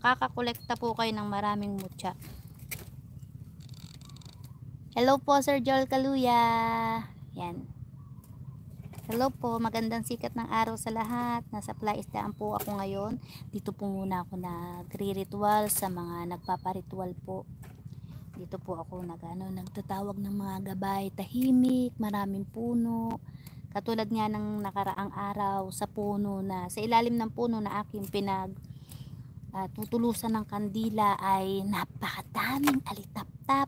makakakolekta po kayo ng maraming mutya. Hello po Sir Joel Kaluya. Yan. Hello po, magandang sikat ng araw sa lahat. Nasa Plaisdaan po ako ngayon. Dito po muna ako nagre-ritual sa mga nagpaparitual po. Dito po ako nagtatawag ng mga gabay, tahimik, maraming puno. Katulad nga ng nakaraang araw sa puno sa ilalim ng puno na aking tutulusan ng kandila ay napakadaming alitap-tap.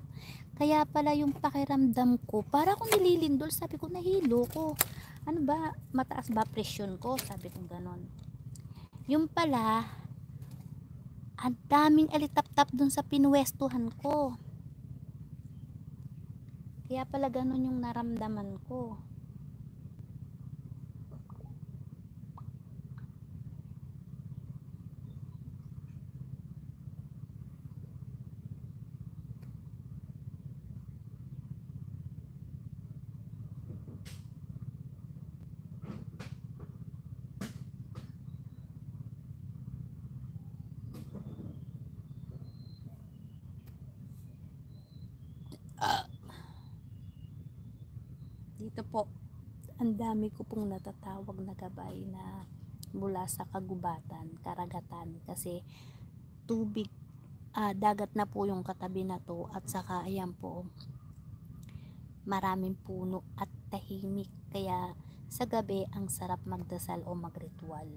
Kaya pala yung pakiramdam ko, para akong nililindol, sabi ko nahilo ko. Ano ba, mataas ba presyon ko? Sabi ko ganon. Yung pala, ang daming alitap-tap dun sa pinwestuhan ko. Kaya pala ganon yung naramdaman ko. Dito po, ang dami ko pong natatawag na gabay na mula sa kagubatan, karagatan, kasi tubig, dagat na po yung katabi na to, at saka ayan po, maraming puno at tahimik, kaya sa gabi ang sarap magdasal o magritual.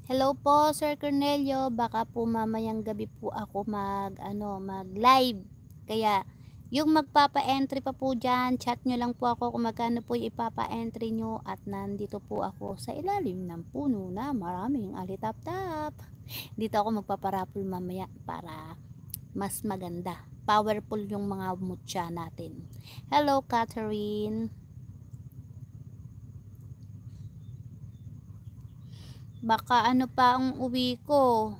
Hello po Sir Cornelio, baka po mamayang gabi po ako mag-live. Kaya yung magpapa-entry pa po diyan, chat nyo lang po ako kung magkano po yung ipapa-entry nyo, at nandito po ako sa ilalim ng puno na maraming alitap-tap. Dito ako magpaparapol mamaya para mas maganda. Powerful yung mga mutya natin. Hello Catherine. Baka ano pa ang uwi ko.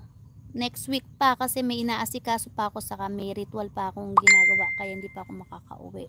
Next week pa kasi may inaasikaso pa ako saka may ritual pa akong ginagawa kaya hindi pa ako makakauwi.